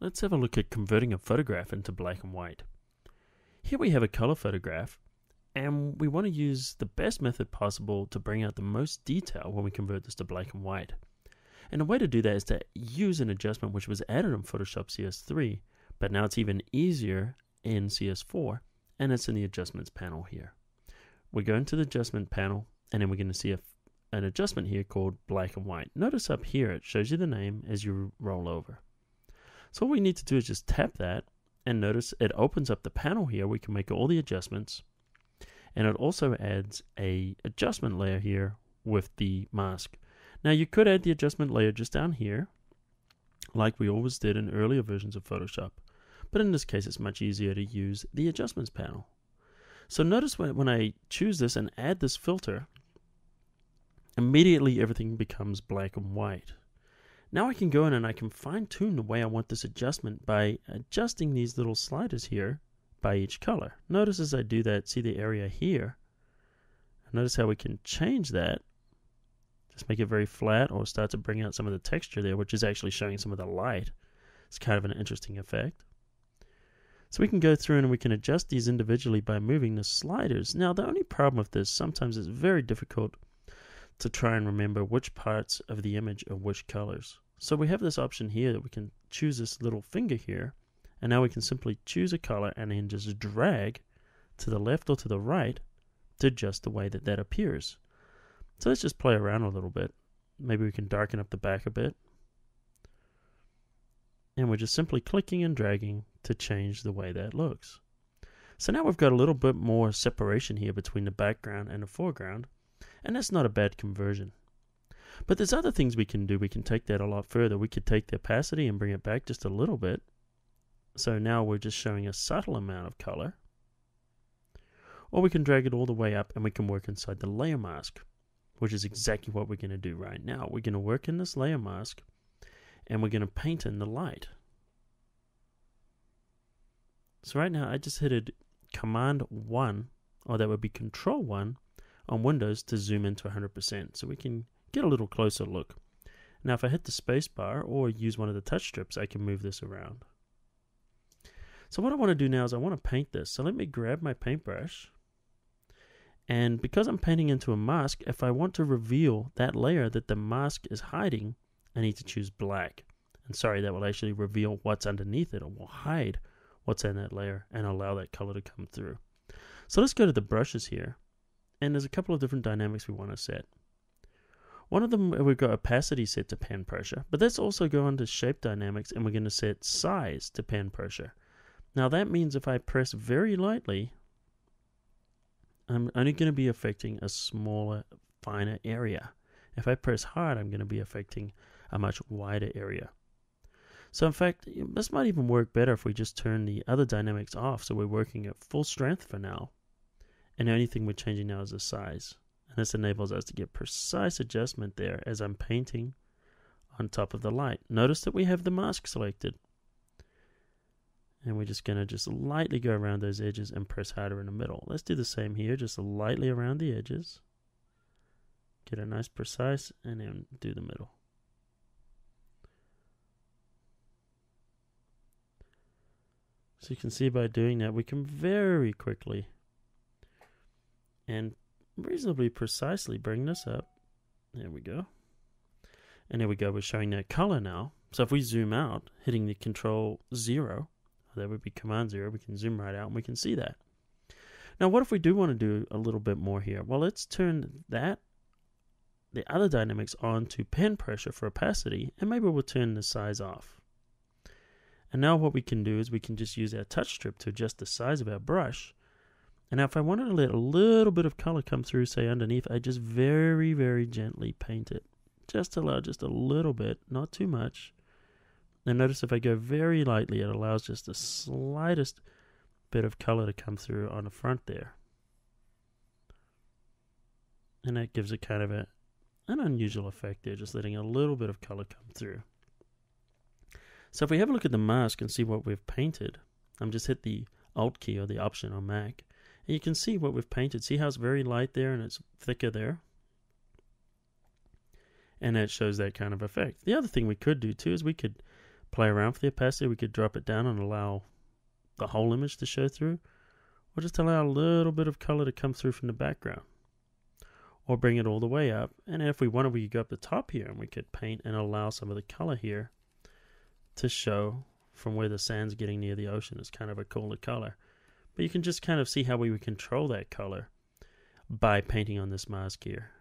let's have a look at converting a photograph into black and white. Here we have a color photograph, and we want to use the best method possible to bring out the most detail when we convert this to black and white. And the way to do that is to use an adjustment which was added in Photoshop CS3, but now it's even easier in CS4, and it's in the adjustments panel here. We go into the adjustment panel, and then we're going to see an adjustment here called black and white. Notice up here it shows you the name as you roll over. So all we need to do is just tap that, and notice it opens up the panel here. We can make all the adjustments, and it also adds a adjustment layer here with the mask. Now you could add the adjustment layer just down here, like we always did in earlier versions of Photoshop, but in this case it's much easier to use the adjustments panel. So notice when I choose this and add this filter, immediately everything becomes black and white. Now I can go in and I can fine-tune the way I want this adjustment by adjusting these little sliders here by each color. Notice as I do that, see the area here? Notice how we can change that. Just make it very flat or start to bring out some of the texture there, which is actually showing some of the light. It's kind of an interesting effect. So we can go through and we can adjust these individually by moving the sliders. Now the only problem with this, sometimes it's very difficult to try and remember which parts of the image are which colors. So we have this option here that we can choose this little finger here, and now we can simply choose a color and then just drag to the left or to the right to adjust the way that that appears. So let's just play around a little bit. Maybe we can darken up the back a bit. And we're just simply clicking and dragging to change the way that looks. So now we've got a little bit more separation here between the background and the foreground, and that's not a bad conversion. But there's other things we can do. We can take that a lot further. We could take the opacity and bring it back just a little bit. So now we're just showing a subtle amount of color. Or we can drag it all the way up and we can work inside the layer mask, which is exactly what we're going to do right now. We're going to work in this layer mask and we're going to paint in the light. So right now I just hit Command 1, or that would be Control 1 on Windows to zoom into 100%, so we can get a little closer look. Now if I hit the space bar or use one of the touch strips, I can move this around. So what I want to do now is I want to paint this. So let me grab my paintbrush, and because I'm painting into a mask, if I want to reveal that layer that the mask is hiding, I need to choose black. And sorry, that will actually reveal what's underneath it, or will hide what's in that layer and allow that color to come through. So let's go to the brushes here. And there's a couple of different dynamics we want to set. One of them, we've got opacity set to pan pressure, but let's also go into shape dynamics and we're going to set size to pan pressure. Now that means if I press very lightly, I'm only going to be affecting a smaller, finer area. If I press hard, I'm going to be affecting a much wider area. So in fact, this might even work better if we just turn the other dynamics off, so we're working at full strength for now. And the only thing we're changing now is the size. And this enables us to get precise adjustment there as I'm painting on top of the light. Notice that we have the mask selected. And we're just going to just lightly go around those edges and press harder in the middle. Let's do the same here, just lightly around the edges. Get a nice precise, and then do the middle. So you can see by doing that, we can very quickly and reasonably precisely bring this up. There we go. And there we go, we're showing that color now. So if we zoom out, hitting the Control 0, that would be Command 0, we can zoom right out and we can see that. Now what if we do want to do a little bit more here? Well, let's turn the other dynamics on to pen pressure for opacity, and maybe we'll turn the size off. And now what we can do is we can just use our touch strip to adjust the size of our brush. And now if I wanted to let a little bit of color come through, say underneath, I just very, very gently paint it. Just allow just a little bit, not too much. And notice if I go very lightly, it allows just the slightest bit of color to come through on the front there. And that gives it kind of an unusual effect there, just letting a little bit of color come through. So if we have a look at the mask and see what we've painted, I'm just hit the Alt key or the Option on Mac, and you can see what we've painted. See how it's very light there and it's thicker there? And that shows that kind of effect. The other thing we could do too is we could play around with the opacity, we could drop it down and allow the whole image to show through, or just allow a little bit of color to come through from the background, or bring it all the way up. And if we wanted, we could go up the top here and we could paint and allow some of the color here to show from where the sand's getting near the ocean. It's kind of a cooler color. But you can just kind of see how we would control that color by painting on this mask here.